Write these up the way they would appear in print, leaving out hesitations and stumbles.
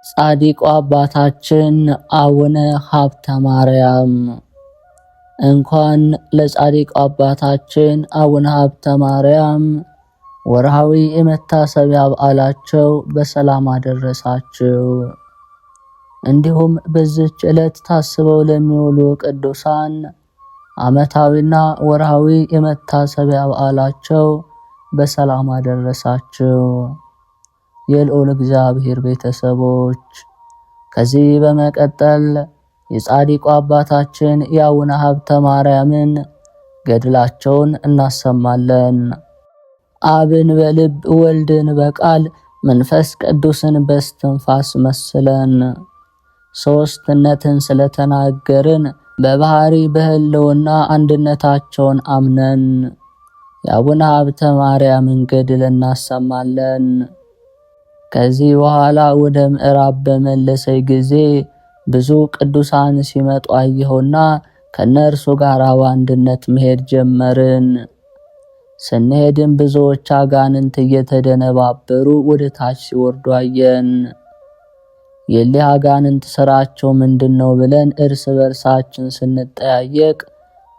ጻድቁ አባታችን አቡነ ሀብተ ማርያም እንኳን ለጻድቁ አባታችን አቡነ ሀብተ ማርያም ወርሃዊ የመታሰቢያ በዓላቸው በሰላም አደረሳችሁ። እንዲሁም በዚች ዕለት ታስበው ለሚውሉ ቅዱሳን ዓመታዊና ወርሃዊ የመታሰቢያ በዓላቸው በሰላም አደረሳችሁ። የልዑል እግዚአብሔር ቤተሰቦች ከዚህ በመቀጠል የጻድቁ አባታችን የአቡነ ሀብተ ማርያምን ገድላቸውን እናሰማለን። አብን በልብ ወልድን በቃል መንፈስ ቅዱስን በስትንፋስ መስለን ሦስትነትን ስለተናገርን በባህሪ በህልውና አንድነታቸውን አምነን የአቡነ ሀብተ ማርያምን ገድል እናሰማለን። ከዚህ በኋላ ወደ ምዕራብ በመለሰኝ ጊዜ ብዙ ቅዱሳን ሲመጡ አየሁና ከነርሱ ጋር በአንድነት መሄድ ጀመርን። ስንሄድም ብዙዎች አጋንንት እየተደነባበሩ ወደ ታች ሲወርዱ አየን። የሊህ አጋንንት ስራቸው ምንድነው ብለን እርስ በርሳችን ስንጠያየቅ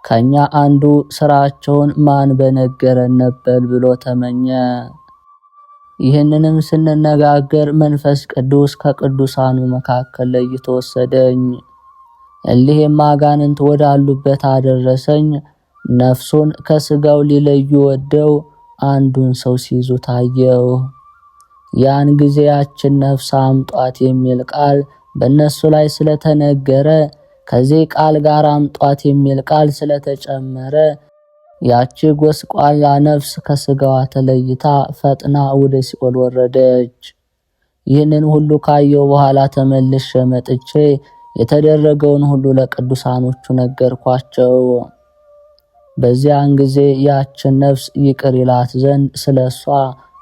ከኛ አንዱ ስራቸውን ማን በነገረን ነበር ብሎ ተመኘ። ይህንንም ስንነጋገር መንፈስ ቅዱስ ከቅዱሳኑ መካከል ለይቶ ወሰደኝ። እሊህም አጋንንት ወዳሉበት አደረሰኝ። ነፍሱን ከስጋው ሊለዩ ወደው አንዱን ሰው ሲይዙ ታየው። ያን ጊዜ ያችን ነፍስ አምጧት የሚል ቃል በእነሱ ላይ ስለተነገረ ከዚህ ቃል ጋር አምጧት የሚል ቃል ስለተጨመረ ያቺ ጎስቋላ ነፍስ ከስጋዋ ተለይታ ፈጥና ወደ ሲኦል ወረደች። ይህንን ሁሉ ካየው በኋላ ተመልሼ መጥቼ የተደረገውን ሁሉ ለቅዱሳኖቹ ነገርኳቸው። በዚያን ጊዜ ያችን ነፍስ ይቅር ይላት ዘንድ ስለሷ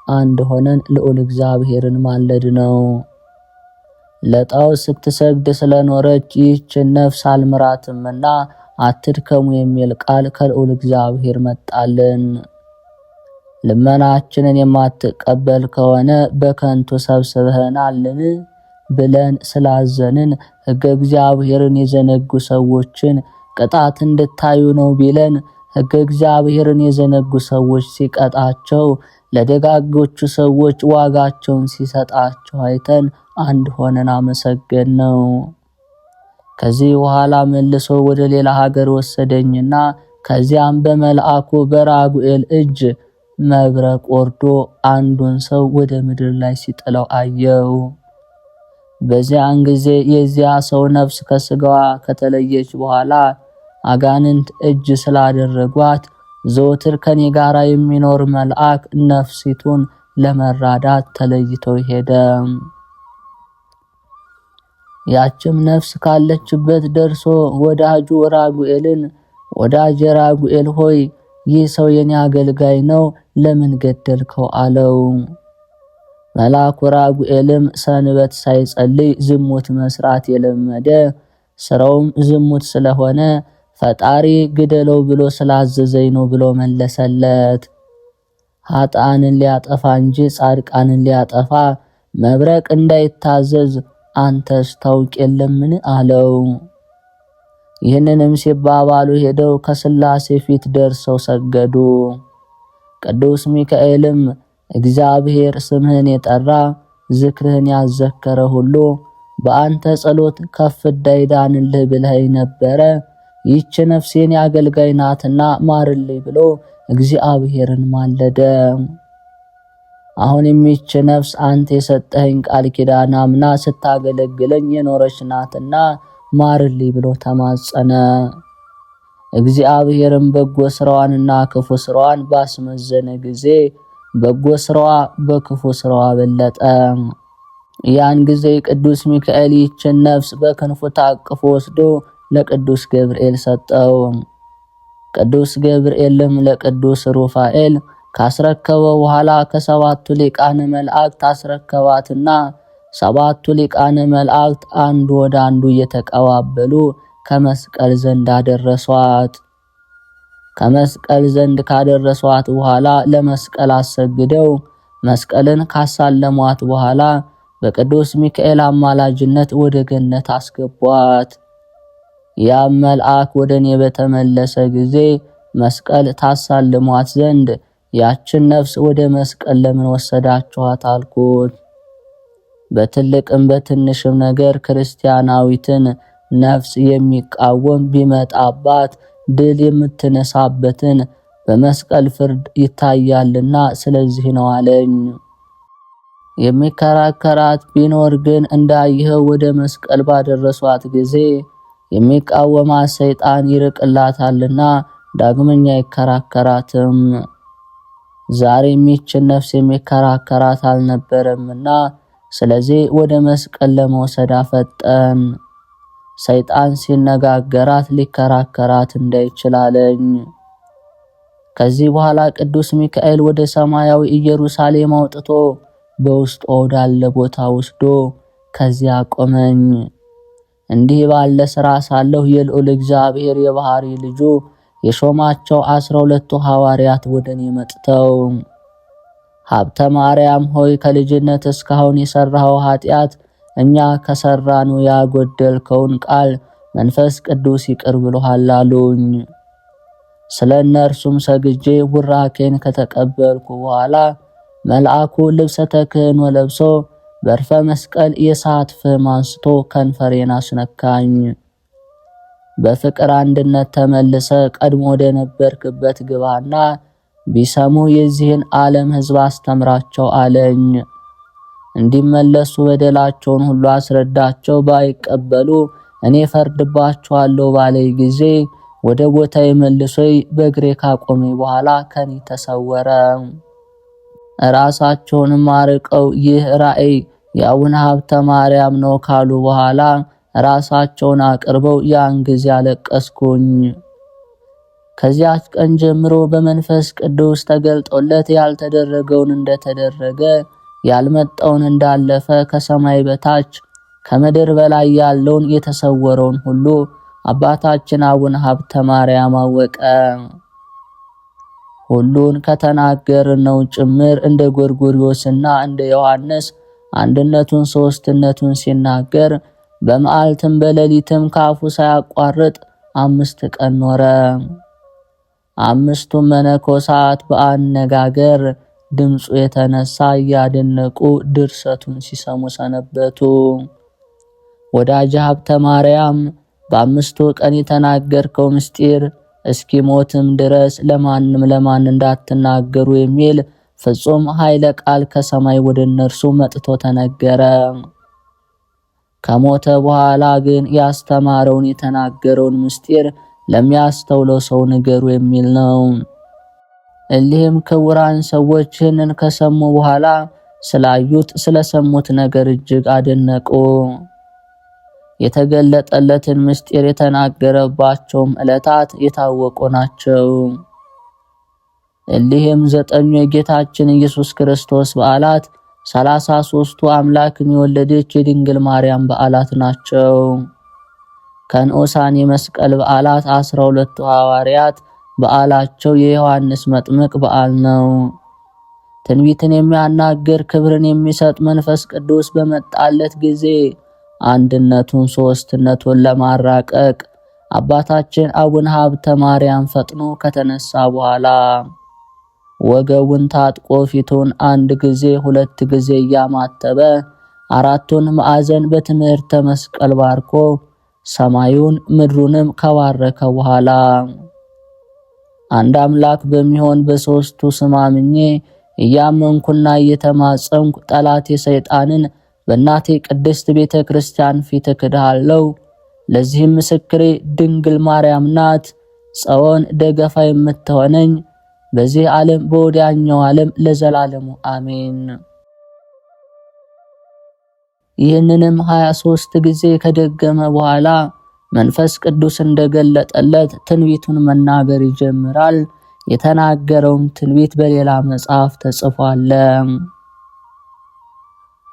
አንድ ሆነን ልዑል እግዚአብሔርን ማለድ ነው። ለጣዖት ስትሰግድ ስለኖረች ይህችን ነፍስ አልምራትምና አትድከሙ የሚል ቃል ከልዑል እግዚአብሔር መጣልን። ልመናችንን የማትቀበል ከሆነ በከንቱ ሰብስበህናልን ብለን ስላዘንን ሕገ እግዚአብሔርን የዘነጉ ሰዎችን ቅጣት እንድታዩ ነው ቢለን ሕገ እግዚአብሔርን የዘነጉ ሰዎች ሲቀጣቸው ለደጋጎቹ ሰዎች ዋጋቸውን ሲሰጣቸው አይተን አንድ ሆነን አመሰገን ነው። ከዚህ በኋላ መልሶ ወደ ሌላ ሀገር ወሰደኝና ከዚያም በመልአኩ በራጉኤል እጅ መብረቅ ወርዶ አንዱን ሰው ወደ ምድር ላይ ሲጥለው አየው። በዚያን ጊዜ የዚያ ሰው ነፍስ ከስጋዋ ከተለየች በኋላ አጋንንት እጅ ስላደረጓት ዘወትር ከኔ ጋራ የሚኖር መልአክ ነፍሲቱን ለመራዳት ተለይቶ ሄደ። ያችም ነፍስ ካለችበት ደርሶ ወዳጁ ራጉኤልን ወዳጄ ራጉኤል ሆይ ይህ ሰው የኔ አገልጋይ ነው፣ ለምን ገደልከው አለው። መልአኩ ራጉኤልም ሰንበት ሳይጸልይ ዝሙት መስራት የለመደ ስራውም ዝሙት ስለሆነ ፈጣሪ ግደለው ብሎ ስላዘዘኝ ነው ብሎ መለሰለት። ኃጥአንን ሊያጠፋ እንጂ ጻድቃንን ሊያጠፋ መብረቅ እንዳይታዘዝ አንተስ ታውቅ የለምን አለው። ይህንንም ሲባባሉ ሄደው ከሥላሴ ፊት ደርሰው ሰገዱ። ቅዱስ ሚካኤልም እግዚአብሔር ስምህን የጠራ ዝክርህን ያዘከረ ሁሉ በአንተ ጸሎት ከፍ እንዳይዳንልህ ብለህ ነበረ፣ ይህች ነፍሴን ያገልጋይ ናትና ማርልኝ ብሎ እግዚአብሔርን ማለደ። አሁን ይህች ነፍስ አንተ የሰጠኸኝ ቃል ኪዳን አምና ስታገለግለኝ የኖረች ናትና ማርልኝ ብሎ ተማጸነ። እግዚአብሔርም በጎ ስራዋንና ክፉ ስራዋን ባስመዘነ ጊዜ በጎ ስራዋ በክፉ ስራዋ በለጠ። ያን ጊዜ ቅዱስ ሚካኤል ይህችን ነፍስ በክንፉ ታቅፎ ወስዶ ለቅዱስ ገብርኤል ሰጠው። ቅዱስ ገብርኤልም ለቅዱስ ሩፋኤል ካስረከበው በኋላ ከሰባቱ ሊቃነ መላእክት አስረከባትና ሰባቱ ሊቃነ መላእክት አንዱ ወደ አንዱ እየተቀባበሉ ከመስቀል ዘንድ አደረሷት። ከመስቀል ዘንድ ካደረሷት በኋላ ለመስቀል አሰግደው መስቀልን ካሳለሟት በኋላ በቅዱስ ሚካኤል አማላጅነት ወደ ገነት አስገቧት። ያም መልአክ ወደ እኔ በተመለሰ ጊዜ መስቀል ታሳልሟት ዘንድ ያችን ነፍስ ወደ መስቀል ለምን ወሰዳችኋት አልኩት። በትልቅም በትንሽም ነገር ክርስቲያናዊትን ነፍስ የሚቃወም ቢመጣባት ድል የምትነሳበትን በመስቀል ፍርድ ይታያልና ስለዚህ ነው አለኝ። የሚከራከራት ቢኖር ግን እንዳይኸው ወደ መስቀል ባደረሷት ጊዜ የሚቃወማት ሰይጣን ይርቅላታልና ዳግመኛ ይከራከራትም። ዛሬም ይህችን ነፍስ የሚከራከራት አልነበረምና ስለዚህ ወደ መስቀል ለመውሰድ አፈጠን። ሰይጣን ሲነጋገራት ሊከራከራት እንዳይችል አለኝ። ከዚህ በኋላ ቅዱስ ሚካኤል ወደ ሰማያዊ ኢየሩሳሌም አውጥቶ በውስጡ ወዳለ ቦታ ወስዶ ከዚያ ቆመኝ። እንዲህ ባለ ሥራ ሳለሁ የልዑል እግዚአብሔር የባህሪ ልጁ የሾማቸው 12ቱ ሐዋርያት ወደኔ መጥተው ሀብተ ማርያም ሆይ ከልጅነት እስካሁን የሰራኸው ኃጢአት እኛ ከሰራኑ ያጎደልከውን ቃል መንፈስ ቅዱስ ይቅር ብሎሃል አሉኝ። ስለ እነርሱም ሰግጄ ቡራኬን ከተቀበልኩ በኋላ መልአኩ ልብሰ ተክህኖ ለብሶ በርፈ መስቀል የሰዓት ፍም አንስቶ ከንፈሬን አስነካኝ። በፍቅር አንድነት ተመልሰ ቀድሞ ወደ ነበርክበት ግባና ቢሰሙ የዚህን ዓለም ሕዝብ አስተምራቸው አለኝ። እንዲመለሱ በደላቸውን ሁሉ አስረዳቸው። ባይቀበሉ እኔ ፈርድባቸዋለሁ ባለይ ጊዜ ወደ ቦታዬ መልሶኝ በእግሬ ካቆመኝ በኋላ ከኔ ተሰወረ። ራሳቸውንም አርቀው ይህ ራእይ የአቡነ ሀብተ ማርያም ነው ካሉ በኋላ ራሳቸውን አቅርበው ያን ጊዜ አለቀስኩኝ። ከዚያች ቀን ጀምሮ በመንፈስ ቅዱስ ተገልጦለት ያልተደረገውን እንደተደረገ ያልመጣውን እንዳለፈ ከሰማይ በታች ከምድር በላይ ያለውን የተሰወረውን ሁሉ አባታችን አቡነ ሀብተ ማርያም አወቀ። ሁሉን ከተናገርነው ጭምር እንደ ጎርጎርዮስና እንደ ዮሐንስ አንድነቱን ሶስትነቱን ሲናገር በመዓልትም በሌሊትም ካፉ ሳያቋርጥ 5 ቀን ኖረ። 5ቱም መነኮሳት በአነጋገር ድምፁ የተነሳ እያደነቁ ድርሰቱን ሲሰሙ ሰነበቱ። ወዳጅ ሀብተ ማርያም በ5ቱ ቀን የተናገርከው ምስጢር እስኪሞትም ድረስ ለማን እንዳትናገሩ የሚል ፍጹም ኃይለ ቃል ከሰማይ ወደ እነርሱ መጥቶ ተነገረ። ከሞተ በኋላ ግን ያስተማረውን የተናገረውን ምስጢር ለሚያስተውለው ሰው ንገሩ የሚል ነው። እሊህም ክቡራን ሰዎች ይህንን ከሰሙ በኋላ ስላዩት ስለሰሙት ነገር እጅግ አደነቁ። የተገለጠለትን ምስጢር የተናገረባቸውም ዕለታት የታወቁ ናቸው። እሊህም 9 የጌታችን ኢየሱስ ክርስቶስ በዓላት፣ 33ቱ አምላክን የወለደች የድንግል ማርያም በዓላት ናቸው። ከንዑሳን የመስቀል በዓላት 12ቱ ሐዋርያት በዓላቸው የዮሐንስ መጥምቅ በዓል ነው። ትንቢትን የሚያናግር ክብርን የሚሰጥ መንፈስ ቅዱስ በመጣለት ጊዜ አንድነቱን ሶስትነቱን ለማራቀቅ አባታችን አቡነ ሀብተ ማርያም ፈጥኖ ከተነሳ በኋላ ወገቡን ታጥቆ ፊቱን 1 ጊዜ 2 ጊዜ እያማተበ 4ቱን ማዕዘን በትምህርተ መስቀል ባርኮ ሰማዩን ምድሩንም ከባረከ በኋላ አንድ አምላክ በሚሆን በሶስቱ ስም አምኜ እያመንኩና እየተማጸንኩ ጠላቴ ሰይጣንን በእናቴ ቅድስት ቤተ ክርስቲያን ፊት እክድሃለሁ። ለዚህም ምስክሬ ድንግል ማርያም ናት። ጸወን ደገፋ የምትሆነኝ በዚህ ዓለም በወዲያኛው ዓለም ለዘላለሙ አሜን። ይህንንም 23 ጊዜ ከደገመ በኋላ መንፈስ ቅዱስ እንደገለጠለት ትንቢቱን መናገር ይጀምራል። የተናገረውም ትንቢት በሌላ መጽሐፍ ተጽፏል።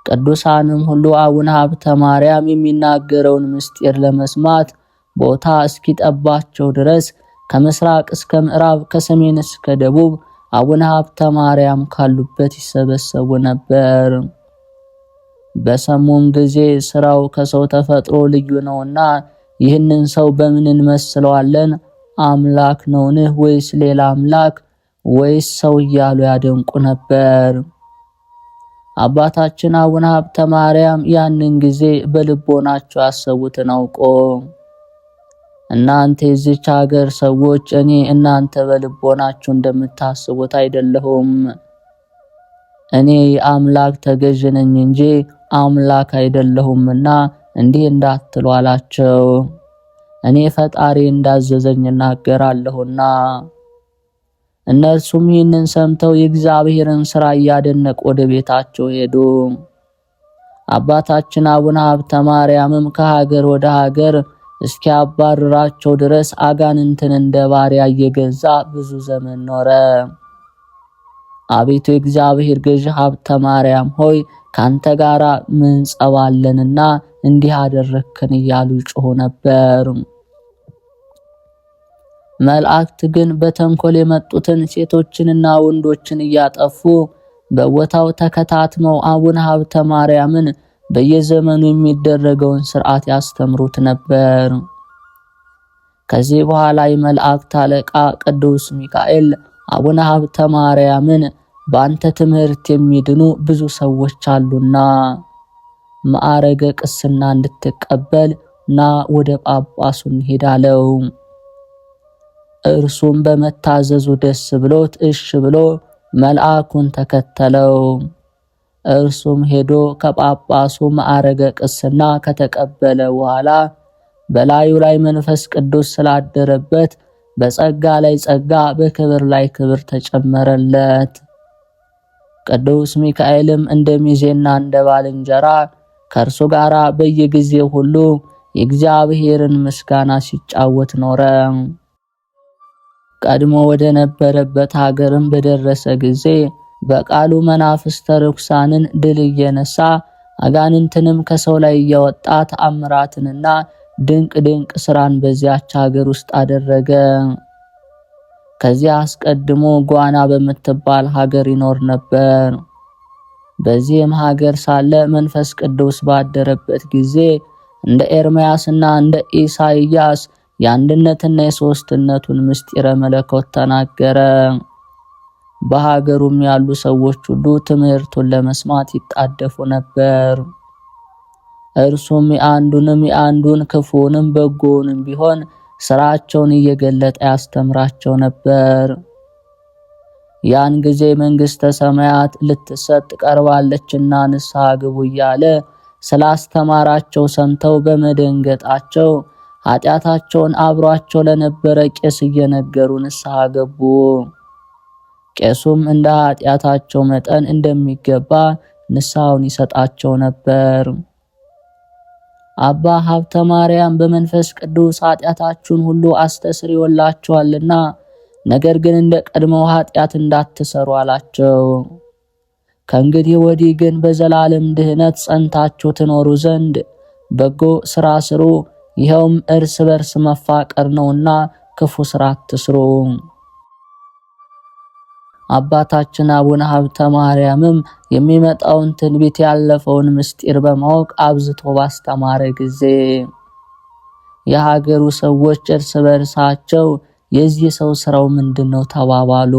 ቅዱሳንም ሁሉ አቡነ ሀብተ ማርያም የሚናገረውን ምስጢር ለመስማት ቦታ እስኪጠባቸው ድረስ ከምስራቅ እስከ ምዕራብ ከሰሜን እስከ ደቡብ አቡነ ሀብተ ማርያም ካሉበት ይሰበሰቡ ነበር። በሰሙም ጊዜ ስራው ከሰው ተፈጥሮ ልዩ ነውና ይህንን ሰው በምን እንመስለዋለን? አምላክ ነውን? ወይስ ሌላ አምላክ ወይስ ሰው እያሉ ያደንቁ ነበር። አባታችን አቡነ ሀብተ ማርያም ያንን ጊዜ በልቦናቸው ያሰቡትን አውቆ እናንተ የዚች ሀገር ሰዎች እኔ እናንተ በልቦናችሁ እንደምታስቡት አይደለሁም። እኔ የአምላክ ተገዥ ነኝ እንጂ አምላክ አይደለሁምና እንዲህ እንዳትሉ አላቸው። እኔ ፈጣሪ እንዳዘዘኝ እናገራለሁና። እነርሱም ይህንን ሰምተው የእግዚአብሔርን ሥራ እያደነቁ ወደ ቤታቸው ሄዱ። አባታችን አቡነ ሀብተ ማርያምም ከሀገር ወደ ሀገር እስኪያባርራቸው ድረስ አጋንንትን እንደ ባሪያ እየገዛ ብዙ ዘመን ኖረ። አቤቱ የእግዚአብሔር ገዥ ሀብተ ማርያም ሆይ ካንተ ጋራ ምን ጸባለንና እንዲህ አደረክን እያሉ ይጮሁ ነበር። መላእክት ግን በተንኮል የመጡትን ሴቶችንና ወንዶችን እያጠፉ በቦታው ተከታትመው አቡነ ሀብተ ማርያምን በየዘመኑ የሚደረገውን ሥርዓት ያስተምሩት ነበር። ከዚህ በኋላ የመላእክት አለቃ ቅዱስ ሚካኤል አቡነ ሀብተ ማርያምን በአንተ ትምህርት የሚድኑ ብዙ ሰዎች አሉና ማዕረገ ቅስና እንድትቀበል ና ወደ ጳጳሱ እንሂድ አለው። እርሱም በመታዘዙ ደስ ብሎት እሺ ብሎ መልአኩን ተከተለው። እርሱም ሄዶ ከጳጳሱ ማዕረገ ቅስና ከተቀበለ በኋላ በላዩ ላይ መንፈስ ቅዱስ ስላደረበት በጸጋ ላይ ጸጋ በክብር ላይ ክብር ተጨመረለት። ቅዱስ ሚካኤልም እንደ ሚዜና እንደ ባልንጀራ ከእርሱ ጋር በየጊዜው ሁሉ የእግዚአብሔርን ምስጋና ሲጫወት ኖረ። ቀድሞ ወደ ነበረበት ሀገርም በደረሰ ጊዜ በቃሉ መናፍስተ ርኩሳንን ድል እየነሳ አጋንንትንም ከሰው ላይ እያወጣ ተአምራትንና ድንቅ ድንቅ ስራን በዚያች ሀገር ውስጥ አደረገ። ከዚያ አስቀድሞ ጓና በምትባል ሀገር ይኖር ነበር። በዚህም ሀገር ሳለ መንፈስ ቅዱስ ባደረበት ጊዜ እንደ ኤርምያስና እንደ ኢሳይያስ የአንድነትና የሶስትነቱን ምስጢረ መለኮት ተናገረ። በሀገሩም ያሉ ሰዎች ሁሉ ትምህርቱን ለመስማት ይጣደፉ ነበር። እርሱም የአንዱን ክፉንም በጎውንም ቢሆን ስራቸውን እየገለጠ ያስተምራቸው ነበር። ያን ጊዜ መንግስተ ሰማያት ልትሰጥ ቀርባለችና ንስሐ ግቡ እያለ ስላስተማራቸው ሰምተው በመደንገጣቸው ኃጢአታቸውን አብሯቸው ለነበረ ቄስ እየነገሩ ንስሐ ገቡ። ቄሱም እንደ ኃጢአታቸው መጠን እንደሚገባ ንስሐውን ይሰጣቸው ነበር። አባ ሀብተ ማርያም በመንፈስ ቅዱስ ኃጢአታችሁን ሁሉ አስተስርዮላችኋልና ነገር ግን እንደ ቀድሞው ኃጢአት እንዳትሰሩ አላቸው። ከእንግዲህ ወዲህ ግን በዘላለም ድህነት ጸንታችሁ ትኖሩ ዘንድ በጎ ሥራ ስሩ፣ ይኸውም እርስ በርስ መፋቀር ነውና ክፉ ሥራ አትስሩ። አባታችን አቡነ ሀብተ ማርያምም የሚመጣውን ትንቢት ያለፈውን ምስጢር በማወቅ አብዝቶ ባስተማረ ጊዜ የሀገሩ ሰዎች እርስ በርሳቸው የዚህ ሰው ስራው ምንድነው ተባባሉ።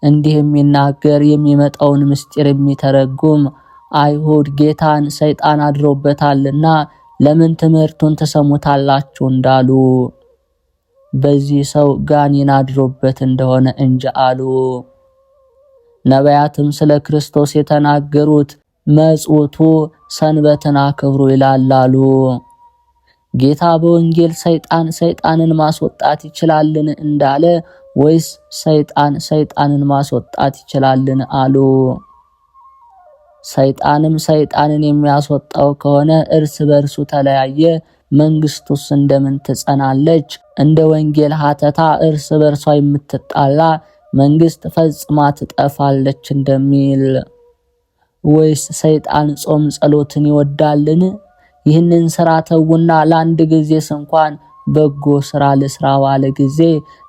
እንዲህ የሚናገር የሚመጣውን ምስጢር የሚተረጉም አይሁድ ጌታን ሰይጣን አድሮበታልና ለምን ትምህርቱን ተሰሙታላችሁ እንዳሉ በዚህ ሰው ጋኔን አድሮበት እንደሆነ እንጂ አሉ። ነቢያትም ስለ ክርስቶስ የተናገሩት መጽውቱ ሰንበትን አክብሩ ይላላሉ። ጌታ በወንጌል ሰይጣንን ማስወጣት ይችላልን እንዳለ ወይስ ሰይጣንን ማስወጣት ይችላልን አሉ። ሰይጣንም ሰይጣንን የሚያስወጣው ከሆነ እርስ በርሱ ተለያየ፣ መንግስቱስ እንደምን ትጸናለች? እንደ ወንጌል ሀተታ እርስ በርሷ የምትጣላ መንግስት ፈጽማ ትጠፋለች እንደሚል። ወይስ ሰይጣን ጾም ጸሎትን ይወዳልን? ይህንን ሥራ ተውና ለአንድ ጊዜስ እንኳን በጎ ሥራ ልስራ ባለ ጊዜ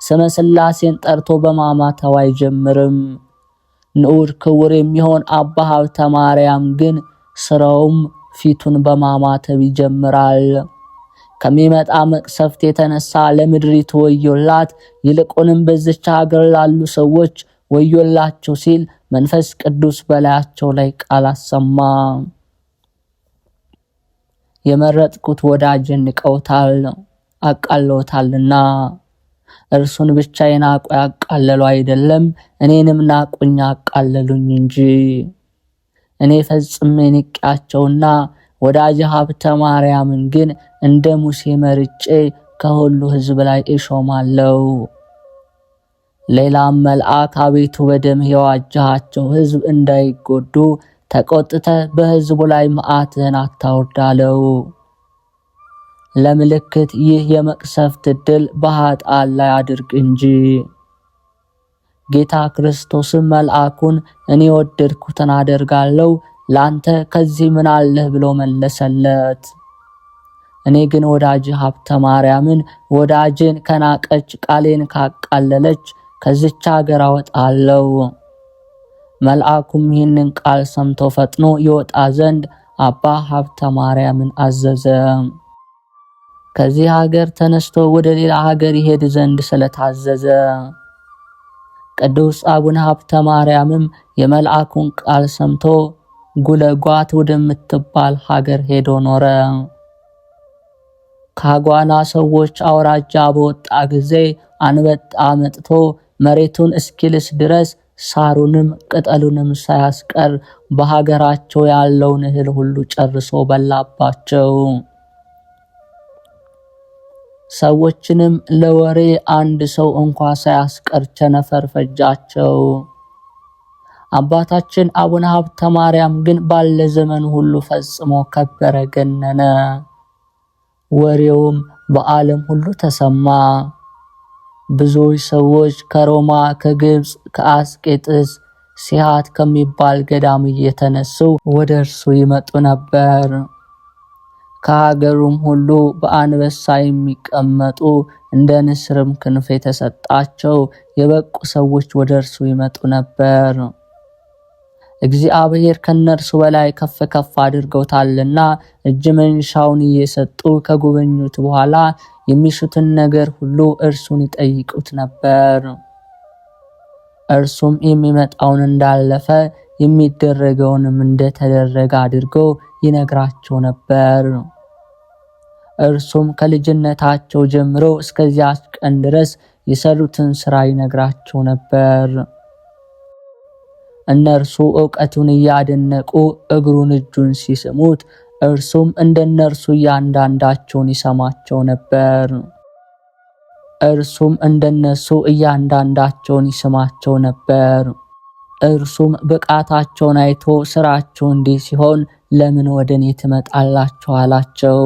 ስመ ሥላሴን ጠርቶ በማማተው አይጀምርም። ንዑድ ክቡር የሚሆን አባ ሀብተ ማርያም ግን ስራውም ፊቱን በማማተብ ይጀምራል። ከሚመጣ መቅሰፍት የተነሳ ለምድሪቱ ወዮላት፣ ይልቁንም በዚች ሀገር ላሉ ሰዎች ወዮላቸው ሲል መንፈስ ቅዱስ በላያቸው ላይ ቃል አሰማ። የመረጥኩት ወዳጅን ንቀውታል አቃለውታልና፣ እርሱን ብቻ የናቁ ያቃለሉ አይደለም እኔንም ናቁኝ አቃለሉኝ እንጂ። እኔ ፈጽሜ ንቄያቸውና ወዳጅ ሀብተ ማርያምን ግን እንደ ሙሴ መርጬ ከሁሉ ሕዝብ ላይ እሾማለሁ። ሌላም መልአክ አቤቱ በደምህ የዋጃቸው ሕዝብ እንዳይጎዱ ተቆጥተ በሕዝቡ ላይ መዓትህን አታውርዳለው። ለምልክት ይህ የመቅሰፍት ዕድል በኃጥአን ላይ አድርግ እንጂ። ጌታ ክርስቶስም መልአኩን እኔ ወደድኩትን አደርጋለሁ፣ ላንተ ከዚህ ምን አለህ ብሎ መለሰለት። እኔ ግን ወዳጅ ሀብተ ማርያምን ወዳጅን ከናቀች ቃሌን ካቃለለች ከዚች ሀገር አወጣለሁ። መልአኩም ይህንን ቃል ሰምቶ ፈጥኖ ይወጣ ዘንድ አባ ሀብተ ማርያምን አዘዘ። ከዚህ ሀገር ተነስቶ ወደ ሌላ ሀገር ይሄድ ዘንድ ስለታዘዘ ቅዱስ አቡነ ሀብተ ማርያምም የመልአኩን ቃል ሰምቶ ጉለጓት ወደምትባል ሀገር ሄዶ ኖረ። ከአጓና ሰዎች አውራጃ በወጣ ጊዜ አንበጣ መጥቶ መሬቱን እስኪልስ ድረስ ሳሩንም ቅጠሉንም ሳያስቀር በሀገራቸው ያለውን እህል ሁሉ ጨርሶ በላባቸው። ሰዎችንም ለወሬ አንድ ሰው እንኳ ሳያስቀር ቸነፈር ፈጃቸው። አባታችን አቡነ ሀብተ ማርያም ግን ባለ ዘመን ሁሉ ፈጽሞ ከበረ ገነነ። ወሬውም በዓለም ሁሉ ተሰማ። ብዙዎች ሰዎች ከሮማ፣ ከግብፅ፣ ከአስቄጥስ ሲሃት ከሚባል ገዳም እየተነሱ ወደ እርሱ ይመጡ ነበር። ከሀገሩም ሁሉ በአንበሳ የሚቀመጡ እንደ ንስርም ክንፍ የተሰጣቸው የበቁ ሰዎች ወደ እርሱ ይመጡ ነበር። እግዚአብሔር ከነርሱ በላይ ከፍ ከፍ አድርገውታልና እጅ መንሻውን እየሰጡ ከጎበኙት በኋላ የሚሹትን ነገር ሁሉ እርሱን ይጠይቁት ነበር። እርሱም የሚመጣውን እንዳለፈ የሚደረገውንም እንደተደረገ አድርጎ ይነግራቸው ነበር። እርሱም ከልጅነታቸው ጀምሮ እስከዚያች ቀን ድረስ የሰሩትን ሥራ ይነግራቸው ነበር። እነርሱ ዕውቀቱን እያደነቁ እግሩን እጁን ሲስሙት እርሱም እንደነርሱ እያንዳንዳቸውን ይሰማቸው ነበር። እርሱም እንደነሱ እያንዳንዳቸውን ይስማቸው ነበር። እርሱም ብቃታቸውን አይቶ ስራቸው እንዲህ ሲሆን ለምን ወደኔ ትመጣላችሁ አላቸው።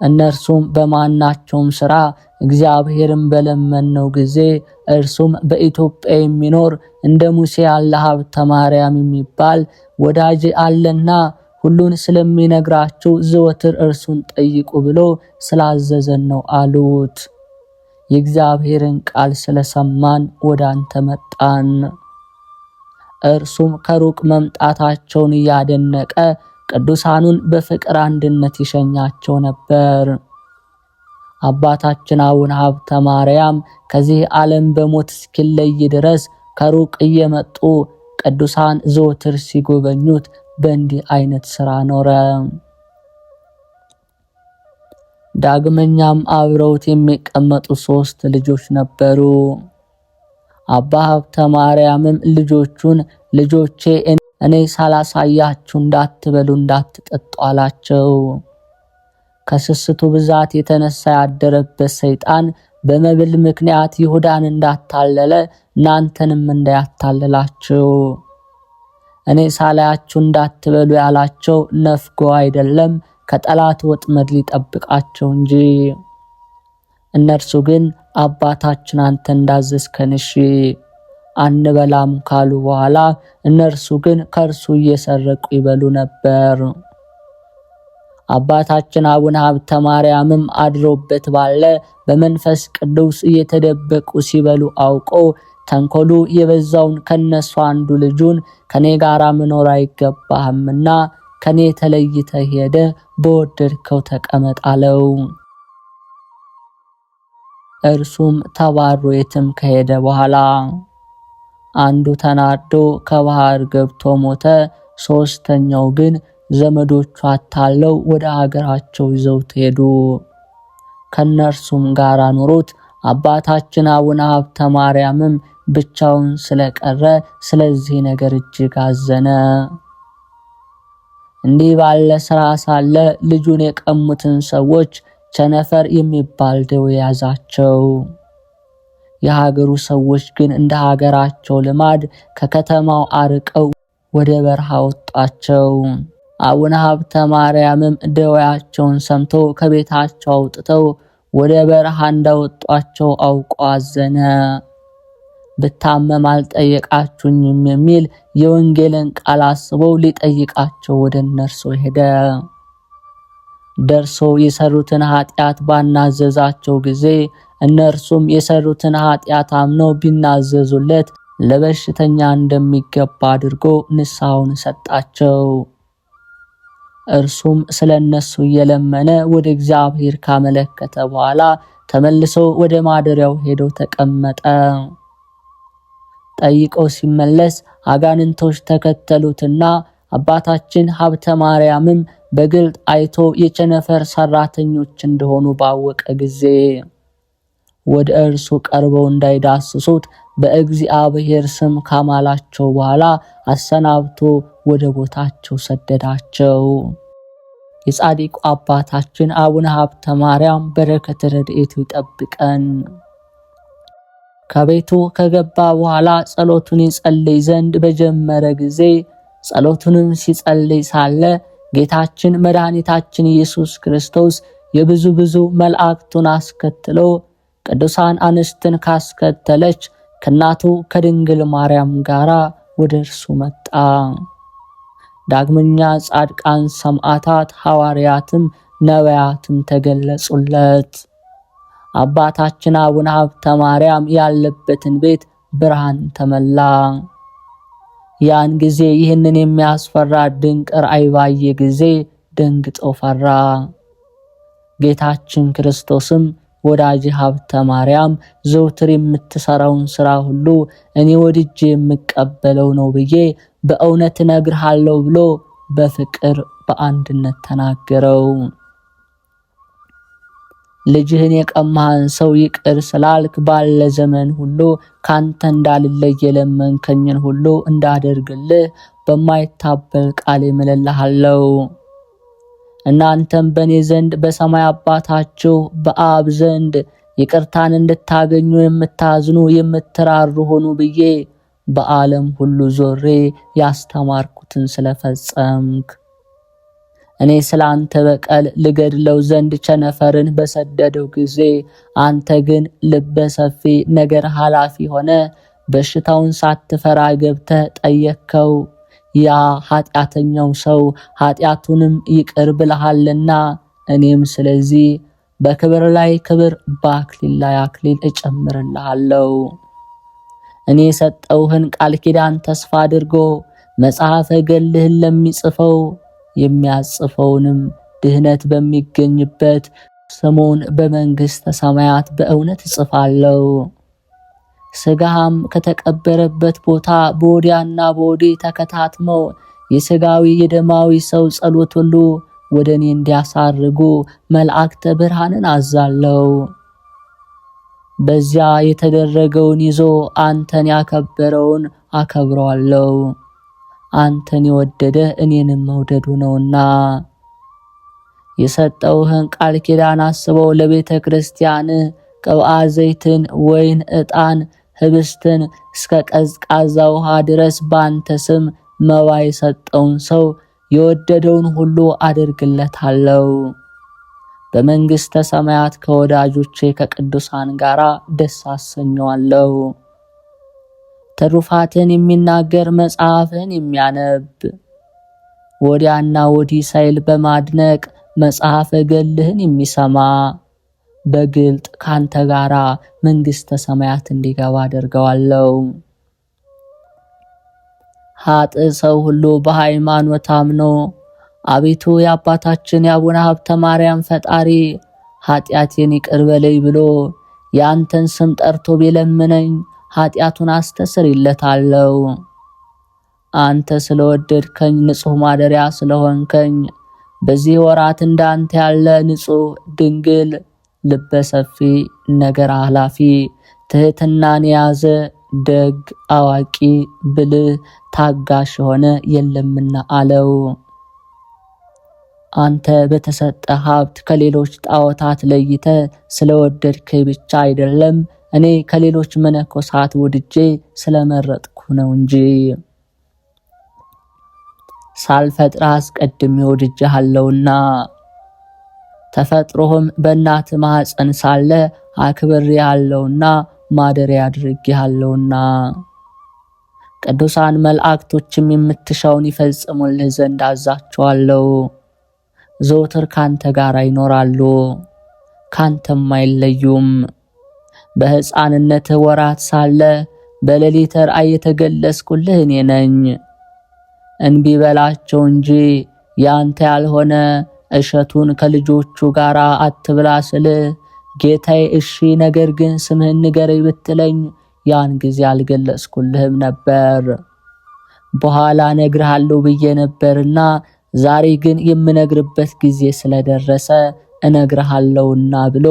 እነርሱም በማናቸውም ስራ እግዚአብሔርን በለመነው ጊዜ እርሱም በኢትዮጵያ የሚኖር እንደ ሙሴ ያለ ሀብተ ማርያም የሚባል ወዳጅ አለና ሁሉን ስለሚነግራችሁ ዘወትር እርሱን ጠይቁ ብሎ ስላዘዘን ነው አሉት። የእግዚአብሔርን ቃል ስለሰማን ወደ አንተ መጣን። እርሱም ከሩቅ መምጣታቸውን እያደነቀ ቅዱሳኑን በፍቅር አንድነት ይሸኛቸው ነበር። አባታችን አቡነ ሀብተ ማርያም ከዚህ ዓለም በሞት እስኪለይ ድረስ ከሩቅ እየመጡ ቅዱሳን ዘወትር ሲጎበኙት በእንዲህ አይነት ሥራ ኖረ። ዳግመኛም አብረውት የሚቀመጡ 3 ልጆች ነበሩ። አባ ሀብተ ማርያምም ልጆቹን ልጆቼ እኔ ሳላሳያችሁ እንዳትበሉ እንዳትጠጡ አላቸው። ከስስቱ ብዛት የተነሳ ያደረበት ሰይጣን በመብል ምክንያት ይሁዳን እንዳታለለ እናንተንም እንዳያታልላችሁ። እኔ ሳላያችሁ እንዳትበሉ ያላቸው ነፍጎ አይደለም ከጠላት ወጥመድ ሊጠብቃቸው እንጂ። እነርሱ ግን አባታችን አንተ እንዳዘዝከን እሺ አንበላም ካሉ በኋላ እነርሱ ግን ከእርሱ እየሰረቁ ይበሉ ነበር። አባታችን አቡነ ሀብተ ማርያምም አድሮበት ባለ በመንፈስ ቅዱስ እየተደበቁ ሲበሉ አውቆ ተንኮሉ የበዛውን ከነሱ አንዱ ልጁን ከኔ ጋር መኖር አይገባህምና ከኔ ተለይተህ ሄደ በወደድከው ተቀመጥ አለው። እርሱም ተባሮ የትም ከሄደ በኋላ አንዱ ተናዶ ከባህር ገብቶ ሞተ። ሶስተኛው ግን ዘመዶቹ አታለው ወደ ሀገራቸው ይዘውት ሄዱ። ከነርሱም ጋር አኖሩት። አባታችን አቡነ ሀብተ ማርያምም ብቻውን ስለቀረ ስለዚህ ነገር እጅግ አዘነ። እንዲህ ባለ ስራ ሳለ ልጁን የቀሙትን ሰዎች ቸነፈር የሚባል ደዌ ያዛቸው። የሀገሩ ሰዎች ግን እንደ ሀገራቸው ልማድ ከከተማው አርቀው ወደ በረሃ ወጣቸው። አቡነ ሀብተ ማርያምም ደዌያቸውን ሰምቶ ከቤታቸው አውጥተው ወደ በረሃ እንዳወጧቸው አውቆ አዘነ። ብታመም አልጠየቃችሁኝም የሚል የወንጌልን ቃል አስበው ሊጠይቃቸው ወደ እነርሱ ሄደ። ደርሶ የሰሩትን ኃጢአት ባናዘዛቸው ጊዜ እነርሱም የሰሩትን ኃጢአት አምነው ቢናዘዙለት ለበሽተኛ እንደሚገባ አድርጎ ንስሐውን ሰጣቸው። እርሱም ስለነሱ እየለመነ ወደ እግዚአብሔር ካመለከተ በኋላ ተመልሶ ወደ ማደሪያው ሄዶ ተቀመጠ። ጠይቀው ሲመለስ አጋንንቶች ተከተሉትና አባታችን ሀብተ ማርያምም በግልጥ አይቶ የቸነፈር ሰራተኞች እንደሆኑ ባወቀ ጊዜ ወደ እርሱ ቀርበው እንዳይዳስሱት በእግዚአብሔር ስም ካማላቸው በኋላ አሰናብቶ ወደ ቦታቸው ሰደዳቸው። የጻድቁ አባታችን አቡነ ሀብተ ማርያም በረከት ረድኤቱ ይጠብቀን። ከቤቱ ከገባ በኋላ ጸሎቱን ይጸልይ ዘንድ በጀመረ ጊዜ ጸሎቱንም ሲጸልይ ሳለ ጌታችን መድኃኒታችን ኢየሱስ ክርስቶስ የብዙ መላእክቱን አስከትሎ ቅዱሳን አንስትን ካስከተለች ከናቱ ከድንግል ማርያም ጋራ ወደ እርሱ መጣ። ዳግመኛ ጻድቃን፣ ሰማዕታት፣ ሐዋርያትም ነቢያትም ተገለጹለት። አባታችን አቡነ ሀብተ ማርያም ያለበትን ቤት ብርሃን ተመላ። ያን ጊዜ ይህንን የሚያስፈራ ድንቅ ራእይ ባየ ጊዜ ደንግጦ ፈራ። ጌታችን ክርስቶስም ወዳጅ ሀብተ ማርያም ዘውትር የምትሰራውን ስራ ሁሉ እኔ ወድጄ የምቀበለው ነው ብዬ በእውነት እነግርሃለሁ ብሎ በፍቅር በአንድነት ተናገረው። ልጅህን የቀማህን ሰው ይቅር ስላልክ ባለ ዘመን ሁሉ ካንተ እንዳልለይ የለመንከኝን ሁሉ እንዳደርግልህ በማይታበል ቃል እምልልሃለሁ። እናንተም በእኔ ዘንድ በሰማይ አባታችሁ በአብ ዘንድ ይቅርታን እንድታገኙ የምታዝኑ የምትራሩ ሆኑ ብዬ በዓለም ሁሉ ዞሬ ያስተማርኩትን ስለፈጸምክ እኔ ስላንተ በቀል ልገድለው ዘንድ ቸነፈርን በሰደደው ጊዜ አንተ ግን ልበ ሰፊ ነገር ኃላፊ ሆነ በሽታውን ሳትፈራ ገብተህ ጠየቅከው። ያ ኃጢአተኛው ሰው ኃጢአቱንም ይቅር ብለሃልና እኔም ስለዚህ በክብር ላይ ክብር በአክሊል ላይ አክሊል እጨምርልሃለሁ። እኔ የሰጠውህን ቃል ኪዳን ተስፋ አድርጎ መጽሐፈ ገድልህን ለሚጽፈው የሚያጽፈውንም ድህነት በሚገኝበት ስሙን በመንግሥተ ሰማያት በእውነት እጽፋለሁ። ስጋም ከተቀበረበት ቦታ በወዲያና በወዲህ ተከታትመው የስጋዊ የደማዊ ሰው ጸሎት ሁሉ ወደ እኔ እንዲያሳርጉ መላእክተ ብርሃንን አዛለው። በዚያ የተደረገውን ይዞ አንተን ያከበረውን አከብረዋለሁ። አንተን የወደደ እኔንም መውደዱ ነውና የሰጠውህን ቃል ኪዳን አስበው ለቤተ ክርስቲያን ቅብአ ዘይትን፣ ወይን፣ ዕጣን፣ ህብስትን እስከ ቀዝቃዛ ውሃ ድረስ በአንተ ስም መባ የሰጠውን ሰው የወደደውን ሁሉ አድርግለታለሁ። በመንግሥተ ሰማያት ከወዳጆቼ ከቅዱሳን ጋር ደስ አሰኘዋለሁ። ትሩፋትን የሚናገር መጽሐፍን የሚያነብ ወዲያና ወዲህ ሳይል በማድነቅ መጽሐፈ ገድልህን የሚሰማ በግልጥ ካንተ ጋራ መንግሥተ ሰማያት እንዲገባ አደርገዋለሁ። ኃጥእ ሰው ሁሉ በሃይማኖት አምኖ አቤቱ የአባታችን የአቡነ ሀብተ ማርያም ፈጣሪ ኃጢአቴን ይቅር በለኝ ብሎ ያንተን ስም ጠርቶ ቢለምነኝ ኃጢአቱን አስተሰርይለታለሁ። አንተ ስለወደድከኝ ንጹሕ ማደሪያ ስለሆንከኝ በዚህ ወራት እንዳንተ ያለ ንጹሕ ድንግል ልበ ሰፊ ነገር ኃላፊ ትሕትናን የያዘ ደግ አዋቂ ብልህ ታጋሽ የሆነ የለምና አለው። አንተ በተሰጠ ሀብት ከሌሎች ጣዖታት ለይተ ስለወደድከኝ ብቻ አይደለም፣ እኔ ከሌሎች መነኮሳት ወድጄ ስለመረጥኩ ነው እንጂ። ሳልፈጥርህ አስቀድሜ ወድጄሃለሁና ተፈጥሮህም በእናት ማኅፀን ሳለ አክብሬሃለሁና ማደሪያ አድርጌሃለሁና። ቅዱሳን መላእክቶችም የምትሻውን ይፈጽሙልህ ዘንድ አዛቸዋለሁ። ዘወትር ካንተ ጋር ይኖራሉ፣ ካንተም አይለዩም። በሕፃንነትህ ወራት ሳለ በሌሊት ራእይ የተገለጽኩልህ እኔ ነኝ። እንቢ በላቸው እንጂ ያንተ ያልሆነ እሸቱን ከልጆቹ ጋር አትብላ ስልህ ጌታዬ እሺ፣ ነገር ግን ስምህን ንገረኝ ብትለኝ ያን ጊዜ አልገለጽኩልህም ነበር። በኋላ እነግርሃለሁ ብዬ ነበርና ዛሬ ግን የምነግርበት ጊዜ ስለደረሰ እነግርሃለሁና ብሎ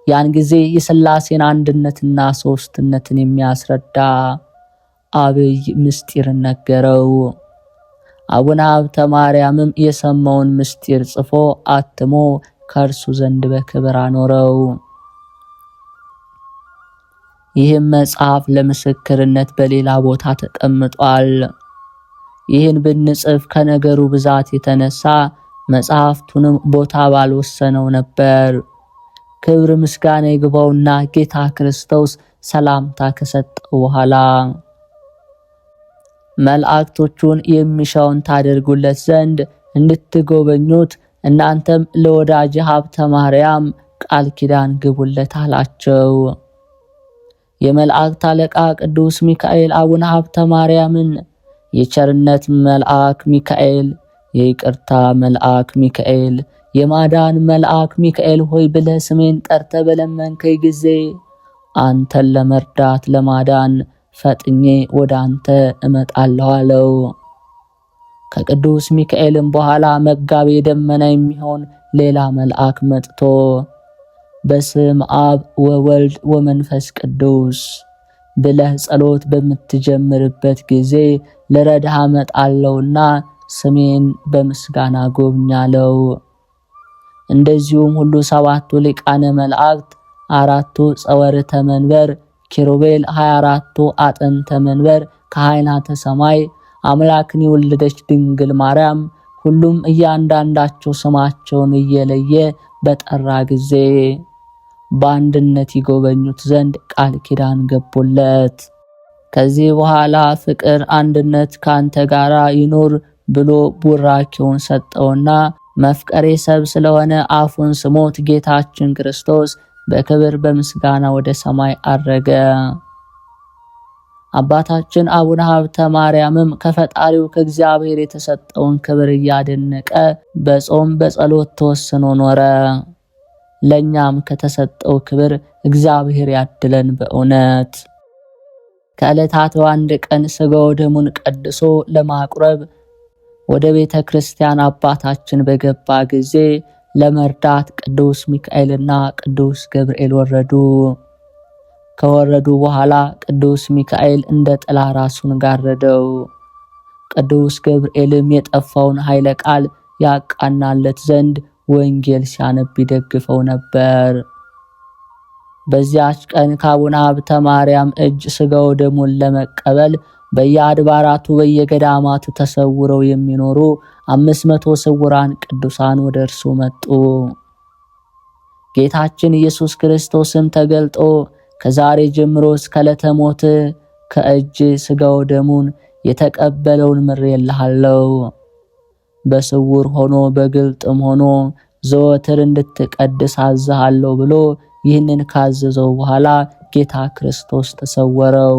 ያን ጊዜ የሥላሴን አንድነትና ሦስትነትን የሚያስረዳ አብይ ምስጢርን ነገረው። አቡነ ሀብተ ማርያምም የሰማውን ምስጢር ጽፎ አትሞ ከእርሱ ዘንድ በክብር አኖረው። ይህም መጽሐፍ ለምስክርነት በሌላ ቦታ ተቀምጧል። ይህን ብንጽፍ ከነገሩ ብዛት የተነሳ መጽሐፍቱንም ቦታ ባልወሰነው ነበር። ክብር ምስጋና ይግባውና ጌታ ክርስቶስ ሰላምታ ከሰጠው በኋላ መላእክቶቹን የሚሻውን ታደርጉለት ዘንድ እንድትጎበኙት እናንተም ለወዳጅ ሀብተ ማርያም ቃል ኪዳን ግቡለት አላቸው። የመላእክት አለቃ ቅዱስ ሚካኤል አቡነ ሀብተ ማርያምን የቸርነት መልአክ ሚካኤል፣ የይቅርታ መልአክ ሚካኤል፣ የማዳን መልአክ ሚካኤል ሆይ ብለህ ስሜን ጠርተ በለመንከኝ ጊዜ አንተን ለመርዳት ለማዳን ፈጥኜ ወደ አንተ እመጣለሁ አለው። ከቅዱስ ሚካኤልም በኋላ መጋቤ ደመና የሚሆን ሌላ መልአክ መጥቶ በስም አብ ወወልድ ወመንፈስ ቅዱስ ብለህ ጸሎት በምትጀምርበት ጊዜ ልረዳህ እመጣለሁና ስሜን በምስጋና ጎብኛለው። እንደዚሁም ሁሉ ሰባቱ ሊቃነ መላእክት፣ አራቱ ጸወርተ መንበር ኪሩቤል፣ 24ቱ አጥንተ መንበር ከሃይናተ ሰማይ አምላክን የወለደች ድንግል ማርያም ሁሉም እያንዳንዳቸው ስማቸውን እየለየ በጠራ ጊዜ በአንድነት ይጎበኙት ዘንድ ቃል ኪዳን ገቡለት። ከዚህ በኋላ ፍቅር አንድነት ካንተ ጋራ ይኑር ብሎ ቡራኪውን ሰጠውና መፍቀሬ ሰብ ስለሆነ አፉን ስሞት ጌታችን ክርስቶስ በክብር በምስጋና ወደ ሰማይ አረገ። አባታችን አቡነ ሀብተ ማርያምም ከፈጣሪው ከእግዚአብሔር የተሰጠውን ክብር እያደነቀ በጾም በጸሎት ተወስኖ ኖረ። ለኛም ከተሰጠው ክብር እግዚአብሔር ያድለን በእውነት። ከዕለታት አንድ ቀን ሥጋው ደሙን ቀድሶ ለማቁረብ ወደ ቤተ ክርስቲያን አባታችን በገባ ጊዜ ለመርዳት ቅዱስ ሚካኤልና ቅዱስ ገብርኤል ወረዱ። ከወረዱ በኋላ ቅዱስ ሚካኤል እንደ ጥላ ራሱን ጋረደው። ቅዱስ ገብርኤልም የጠፋውን ኃይለ ቃል ያቃናለት ዘንድ ወንጌል ሲያነብ ይደግፈው ነበር። በዚያች ቀን ከአቡነ ሀብተ ማርያም እጅ ሥጋው ደሙን ለመቀበል በየአድባራቱ በየገዳማቱ ተሰውረው የሚኖሩ 500 ስውራን ቅዱሳን ወደ እርሱ መጡ። ጌታችን ኢየሱስ ክርስቶስም ተገልጦ ከዛሬ ጀምሮ እስከ ዕለተ ሞት ከእጅ ሥጋው ደሙን የተቀበለውን ምሬልሃለሁ፣ በስውር ሆኖ በግልጥም ሆኖ ዘወትር እንድትቀድስ አዝሃለሁ ብሎ ይህንን ካዘዘው በኋላ ጌታ ክርስቶስ ተሰወረው።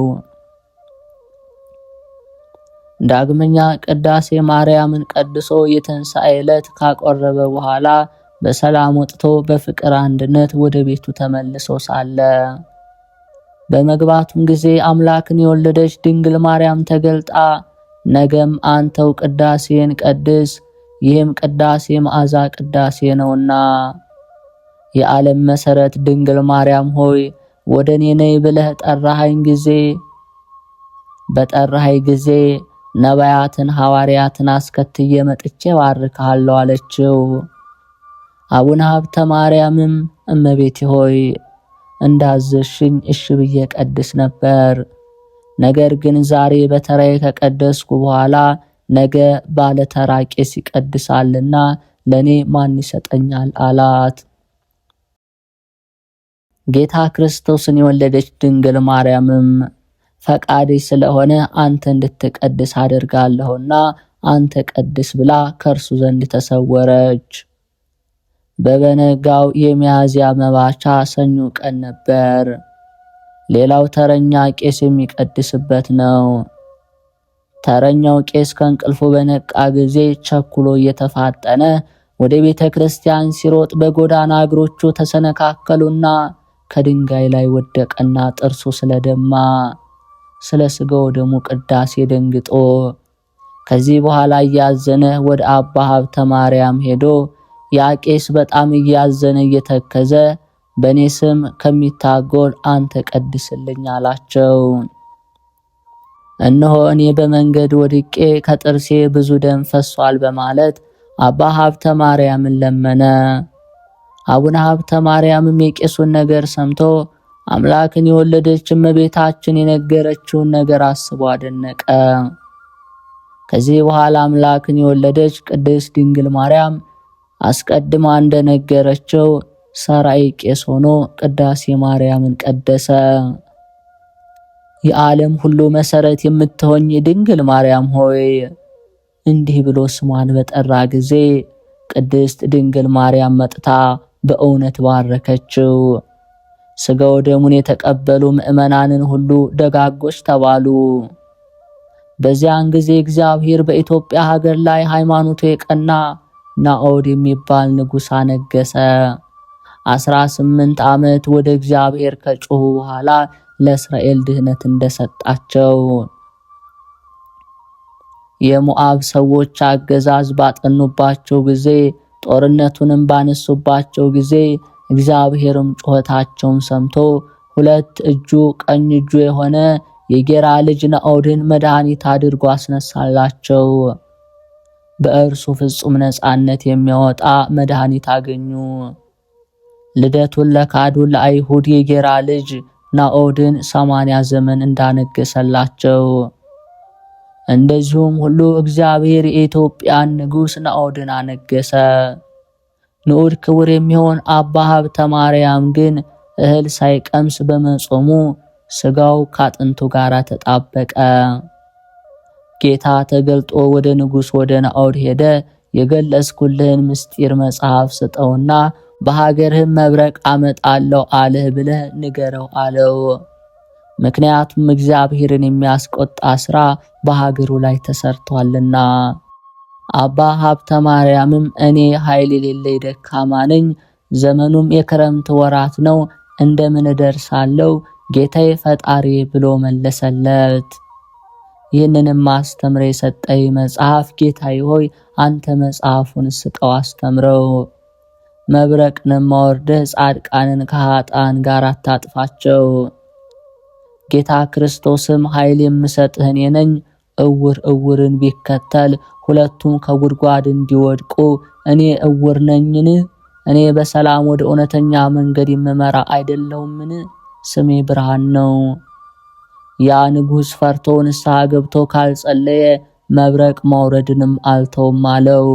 ዳግመኛ ቅዳሴ ማርያምን ቀድሶ የትንሣኤ ዕለት ካቆረበ በኋላ በሰላም ወጥቶ በፍቅር አንድነት ወደ ቤቱ ተመልሶ ሳለ በመግባቱም ጊዜ አምላክን የወለደች ድንግል ማርያም ተገልጣ ነገም አንተው ቅዳሴን ቀድስ፣ ይህም ቅዳሴ መዓዛ ቅዳሴ ነውና የዓለም መሰረት ድንግል ማርያም ሆይ ወደ እኔ ነይ ብለህ በጠራኸኝ ጊዜ ነቢያትን ሐዋርያትን አስከትዬ መጥቼ ባርክሃለሁ አለችው። አቡነ ሀብተ ማርያምም እመቤቴ ሆይ እንዳዘዝሽኝ እሺ ብዬ ቀድስ ነበር። ነገር ግን ዛሬ በተራዬ ከቀደስኩ በኋላ ነገ ባለ ተራ ቄስ ይቀድሳልና ለኔ ማን ይሰጠኛል አላት። ጌታ ክርስቶስን የወለደች ድንግል ማርያምም ፈቃድሽ ስለሆነ አንተ እንድትቀድስ አደርጋለሁና አንተ ቀድስ ብላ ከእርሱ ዘንድ ተሰወረች። በበነጋው የሚያዝያ መባቻ ሰኞ ቀን ነበር። ሌላው ተረኛ ቄስ የሚቀድስበት ነው። ተረኛው ቄስ ከእንቅልፉ በነቃ ጊዜ ቸኩሎ እየተፋጠነ ወደ ቤተ ክርስቲያን ሲሮጥ በጎዳና እግሮቹ ተሰነካከሉና ከድንጋይ ላይ ወደቀና ጥርሱ ስለደማ ስለ ሥጋው ደሙ ቅዳሴ ደንግጦ ከዚህ በኋላ እያዘነ ወደ አባ ሀብተ ማርያም ሄዶ ያ ቄስ በጣም እያዘነ እየተከዘ በእኔ ስም ከሚታጎል አንተ ቀድስልኝ አላቸው። እነሆ እኔ በመንገድ ወድቄ ከጥርሴ ብዙ ደም ፈሷል በማለት አባ ሀብተ ማርያምን ለመነ። አቡነ ሀብተ ማርያምም የቄሱን ነገር ሰምቶ አምላክን የወለደች እመቤታችን የነገረችውን ነገር አስቦ አደነቀ። ከዚህ በኋላ አምላክን የወለደች ቅድስት ድንግል ማርያም አስቀድማ እንደነገረችው ሰራይ ቄስ ሆኖ ቅዳሴ ማርያምን ቀደሰ። የዓለም ሁሉ መሰረት የምትሆኝ ድንግል ማርያም ሆይ እንዲህ ብሎ ስሟን በጠራ ጊዜ ቅድስት ድንግል ማርያም መጥታ በእውነት ባረከችው። ሥጋው ደሙን የተቀበሉ ምእመናንን ሁሉ ደጋጎች ተባሉ። በዚያን ጊዜ እግዚአብሔር በኢትዮጵያ ሀገር ላይ ሃይማኖቱ የቀና ናኦድ የሚባል ንጉሥ አነገሰ። 18 ዓመት ወደ እግዚአብሔር ከጮሁ በኋላ ለእስራኤል ድህነት እንደሰጣቸው የሞዓብ ሰዎች አገዛዝ ባጠኑባቸው ጊዜ ጦርነቱንም ባነሱባቸው ጊዜ እግዚአብሔርም ጩኸታቸውን ሰምቶ ሁለት እጁ ቀኝ እጁ የሆነ የጌራ ልጅ ናኦድን መድኃኒት አድርጎ አስነሳላቸው። በእርሱ ፍጹም ነፃነት የሚያወጣ መድኃኒት አገኙ። ልደቱን ለካዱ ለአይሁድ የጌራ ልጅ ናኦድን 80 ዘመን እንዳነገሰላቸው እንደዚሁም ሁሉ እግዚአብሔር የኢትዮጵያን ንጉሥ ናኦድን አነገሰ። ንዑድ ክቡር የሚሆን አባ ሀብተ ማርያም ግን እህል ሳይቀምስ በመጾሙ ሥጋው ካጥንቱ ጋር ተጣበቀ። ጌታ ተገልጦ ወደ ንጉሥ ወደ ናኦድ ሄደ። የገለጽኩልህን ምስጢር መጽሐፍ ስጠውና በሀገርህም መብረቅ አመጣለሁ አልህ ብለህ ንገረው አለው። ምክንያቱም እግዚአብሔርን የሚያስቆጣ ሥራ በሀገሩ ላይ ተሰርቷልና። አባ ሀብተ ማርያምም እኔ ኃይል የሌለኝ ደካማ ነኝ፣ ዘመኑም የክረምት ወራት ነው፣ እንደምን እደርሳለሁ ጌታዬ ፈጣሪ ብሎ መለሰለት። ይህንንም ማስተምረ የሰጠኝ መጽሐፍ ጌታዬ ሆይ አንተ መጽሐፉን ስጠው አስተምረው። መብረቅንም ማወርደህ ጻድቃንን ከኃጥአን ጋር አታጥፋቸው። ጌታ ክርስቶስም ኃይል የምሰጥህ እኔ ነኝ፣ እውር እውርን ቢከተል ሁለቱም ከጉድጓድ እንዲወድቁ እኔ እውር ነኝን? እኔ በሰላም ወደ እውነተኛ መንገድ የምመራ አይደለሁምን? ስሜ ብርሃን ነው። ያ ንጉሥ ፈርቶ ንስሐ ገብቶ ካልጸለየ መብረቅ ማውረድንም አልተውም አለው።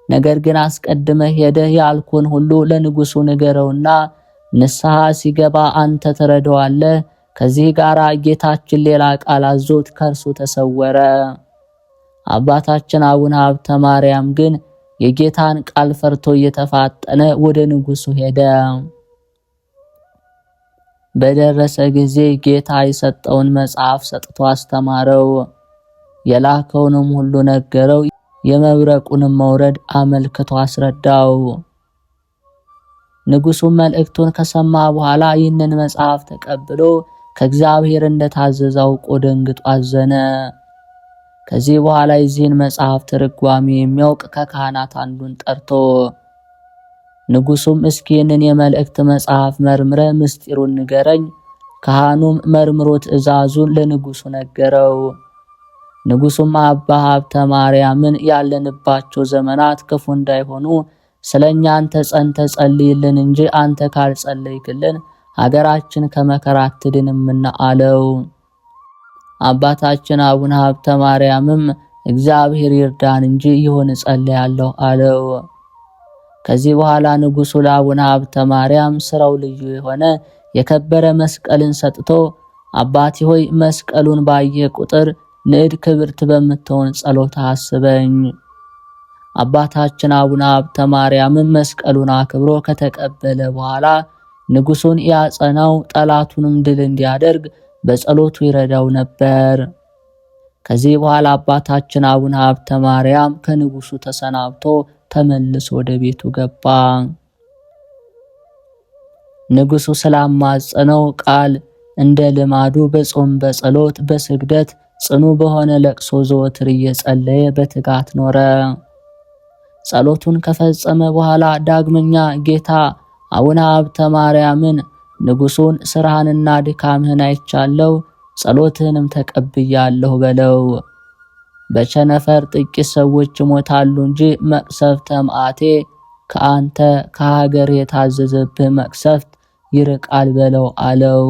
ነገር ግን አስቀድመህ ሄደህ ያልኩን ሁሉ ለንጉሡ ንገረውና ንስሐ ሲገባ አንተ ትረዳዋለህ። ከዚህ ጋር ጌታችን ሌላ ቃል አዞት ከእርሱ ተሰወረ። አባታችን አቡነ ሀብተ ማርያም ግን የጌታን ቃል ፈርቶ እየተፋጠነ ወደ ንጉሡ ሄደ። በደረሰ ጊዜ ጌታ የሰጠውን መጽሐፍ ሰጥቶ አስተማረው። የላከውንም ሁሉ ነገረው። የመብረቁንም መውረድ አመልክቶ አስረዳው። ንጉሡም መልእክቱን ከሰማ በኋላ ይህንን መጽሐፍ ተቀብሎ ከእግዚአብሔር እንደታዘዘ አውቆ ደንግጦ አዘነ። ከዚህ በኋላ የዚህን መጽሐፍ ትርጓሜ የሚያውቅ ከካህናት አንዱን ጠርቶ ንጉሡም እስኪ ይህንን የመልእክት መጽሐፍ መርምረ ምስጢሩን ንገረኝ። ካህኑም መርምሮ ትእዛዙን ለንጉሡ ነገረው። ንጉሡም አባ ሀብተ ማርያምን ያለንባቸው ዘመናት ክፉ እንዳይሆኑ ስለኛ አንተ ጸንተ ጸልይልን እንጂ አንተ ካልጸለይክልን ሀገራችን ከመከራ አትድንምና አለው። አባታችን አቡነ ሀብተ ማርያምም እግዚአብሔር ይርዳን እንጂ ይሁን ጸልያለሁ አለው። ከዚህ በኋላ ንጉሡ ለአቡነ ሀብተ ማርያም ስራው ልዩ የሆነ የከበረ መስቀልን ሰጥቶ አባቴ ሆይ መስቀሉን ባየ ቁጥር ንዕድ ክብርት በምትሆን ጸሎት አስበኝ። አባታችን አቡነ ሀብተ ማርያምም መስቀሉን አክብሮ ከተቀበለ በኋላ ንጉሡን ያጸናው፣ ጠላቱንም ድል እንዲያደርግ በጸሎቱ ይረዳው ነበር። ከዚህ በኋላ አባታችን አቡነ ሀብተ ማርያም ከንጉሡ ተሰናብቶ ተመልሶ ወደ ቤቱ ገባ። ንጉሡ ስላማጸነው ቃል እንደ ልማዱ በጾም በጸሎት በስግደት ጽኑ በሆነ ለቅሶ ዘወትር እየጸለየ በትጋት ኖረ። ጸሎቱን ከፈጸመ በኋላ ዳግመኛ ጌታ አቡነ ሀብተ ማርያምን ንጉሡን ስራህንና ድካምህን አይቻለሁ፣ ጸሎትህንም ተቀብያለሁ በለው። በቸነፈር ጥቂት ሰዎች ይሞታሉ እንጂ መቅሰፍተ መዓቴ ከአንተ ከሀገር የታዘዘብህ መቅሰፍት ይርቃል በለው አለው።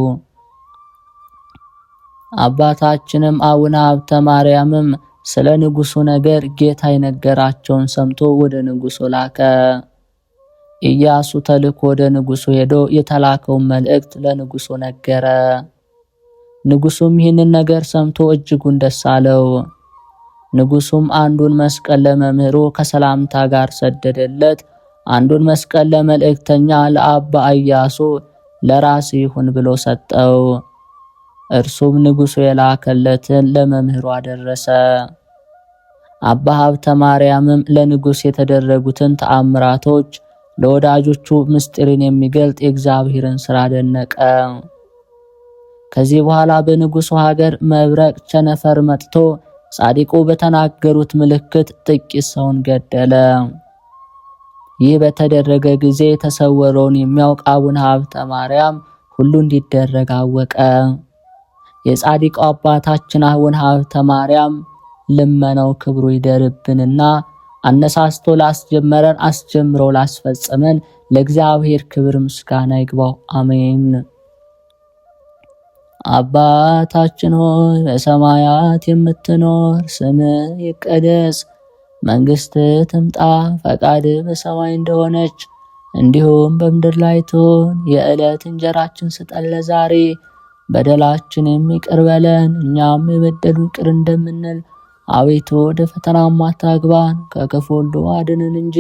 አባታችንም አቡነ ሀብተ ማርያምም ስለ ንጉሡ ነገር ጌታ የነገራቸውን ሰምቶ ወደ ንጉሡ ላከ። ኢያሱ ተልኮ ወደ ንጉሡ ሄዶ የተላከውን መልእክት ለንጉሡ ነገረ። ንጉሡም ይህንን ነገር ሰምቶ እጅጉን ደስ አለው። ንጉሡም አንዱን መስቀል ለመምህሩ ከሰላምታ ጋር ሰደደለት፣ አንዱን መስቀል ለመልእክተኛ ለአባ ኢያሱ ለራስ ይሁን ብሎ ሰጠው። እርሱም ንጉሡ የላከለትን ለመምህሩ አደረሰ። አባ ሀብተ ማርያምም ለንጉሥ የተደረጉትን ተአምራቶች ለወዳጆቹ ምስጢርን የሚገልጥ የእግዚአብሔርን ሥራ አደነቀ። ከዚህ በኋላ በንጉሡ ሀገር መብረቅ ቸነፈር መጥቶ ጻድቁ በተናገሩት ምልክት ጥቂት ሰውን ገደለ። ይህ በተደረገ ጊዜ የተሰወረውን የሚያውቅ አቡነ ሀብተ ማርያም ሁሉ እንዲደረግ አወቀ። የጻድቁ አባታችን አቡነ ሀብተ ማርያም ልመናው ክብሩ ይደርብንና አነሳስቶ ላስጀመረን አስጀምሮ ላስፈጸመን ለእግዚአብሔር ክብር ምስጋና ይግባው፣ አሜን። አባታችን ሆይ በሰማያት የምትኖር፣ ስምህ ይቀደስ፣ መንግሥትህ ትምጣ፣ ፈቃድህ በሰማይ እንደሆነች እንዲሁም በምድር ላይ ትሁን። የዕለት እንጀራችን ስጠን ዛሬ፣ በደላችንን ይቅር በለን እኛም የበደሉንን ይቅር እንደምንል፣ አቤቱ ወደ ፈተና አታግባን ከክፉ ሁሉ አድነን እንጂ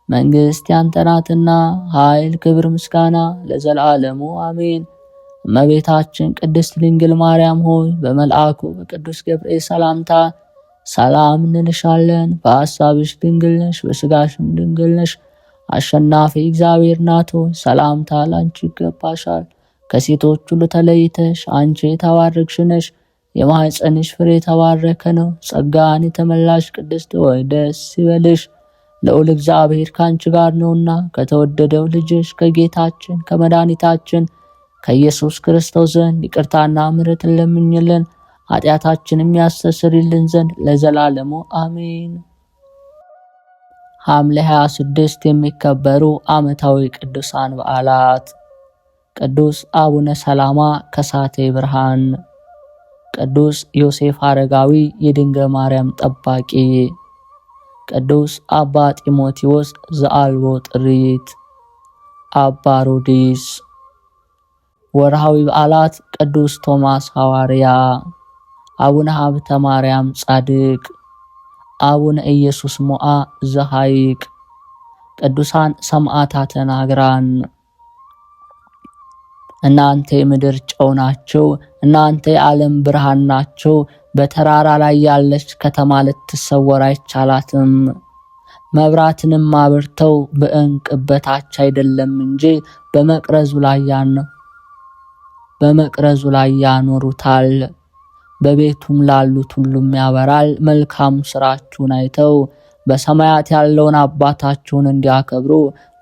መንግሥት ያንተ ናትና፣ ኃይል፣ ክብር፣ ምስጋና ለዘላለሙ አሜን። እመቤታችን ቅድስት ድንግል ማርያም ሆይ በመልአኩ በቅዱስ ገብርኤል ሰላምታ ሰላም እንልሻለን። በሐሳብሽ ድንግል ነሽ፣ በሥጋሽም ድንግል ነሽ። አሸናፊ እግዚአብሔር ናት ሆይ ሰላምታ ላንቺ ይገባሻል። ከሴቶች ሁሉ ተለይተሽ አንቺ የተባረክሽ ነሽ፣ የማኅፀንሽ ፍሬ የተባረከ ነው። ጸጋን የተመላሽ ቅድስት ሆይ ደስ ይበልሽ፣ ልዑል እግዚአብሔር ካንቺ ጋር ነውና ከተወደደው ልጅሽ ከጌታችን ከመድኃኒታችን ከኢየሱስ ክርስቶስ ዘንድ ይቅርታና ምሕረትን ለምኝልን ኃጢአታችንም ያስተሰርይልን ዘንድ ለዘላለሙ አሜን። ሐምሌ 26 የሚከበሩ ዓመታዊ ቅዱሳን በዓላት፦ ቅዱስ አቡነ ሰላማ ከሳቴ ብርሃን፣ ቅዱስ ዮሴፍ አረጋዊ የድንግል ማርያም ጠባቂ፣ ቅዱስ አባ ጢሞቴዎስ ዘአልቦ ጥሪት፣ አባ ሮዲስ። ወርሃዊ በዓላት፦ ቅዱስ ቶማስ ሐዋርያ፣ አቡነ ሀብተ ማርያም ጻድቅ፣ አቡነ ኢየሱስ ሞዓ ዘሐይቅ። ቅዱሳን ሰማዕታተ ናግራን። እናንተ የምድር ጨው ናችሁ፣ እናንተ የዓለም ብርሃን ናችሁ። በተራራ ላይ ያለች ከተማ ልትሰወር አይቻላትም። መብራትንም አብርተው በዕንቅብ በታች አይደለም እንጂ በመቅረዙ ላይ ያኖሩታል። በቤቱም ላሉት ሁሉም ያበራል። መልካም ስራችሁን አይተው በሰማያት ያለውን አባታችሁን እንዲያከብሩ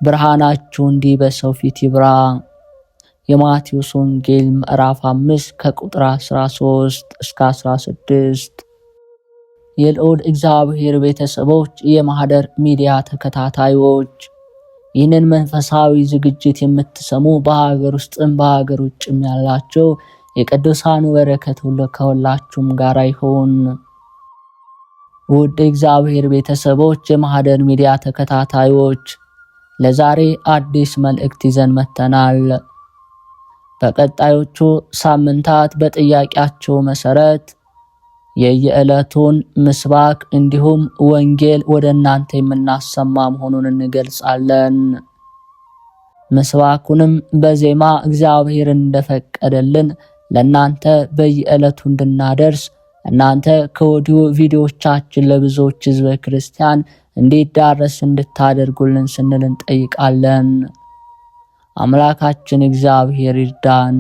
ብርሃናችሁ እንዲህ በሰው ፊት ይብራ። የማቴዎስ ወንጌል ምዕራፍ 5 ከቁጥር 13 እስከ 16። የልዑል እግዚአብሔር ቤተሰቦች፣ የማህደር ሚዲያ ተከታታዮች፣ ይህንን መንፈሳዊ ዝግጅት የምትሰሙ በሀገር ውስጥም በሀገር ውጭም ያላችሁ የቅዱሳኑ በረከት ሁሉ ከሁላችሁም ጋር ይሁን። ውድ እግዚአብሔር ቤተሰቦች፣ የማህደር ሚዲያ ተከታታዮች፣ ለዛሬ አዲስ መልእክት ይዘን መጥተናል። በቀጣዮቹ ሳምንታት በጥያቄያቸው መሰረት የየዕለቱን ምስባክ እንዲሁም ወንጌል ወደ እናንተ የምናሰማ መሆኑን እንገልጻለን። ምስባኩንም በዜማ እግዚአብሔር እንደፈቀደልን ለእናንተ በየዕለቱ እንድናደርስ እናንተ ከወዲሁ ቪዲዮቻችን ለብዙዎች ሕዝበ ክርስቲያን እንዲዳረስ እንድታደርጉልን ስንል እንጠይቃለን። አምላካችን እግዚአብሔር ይርዳን።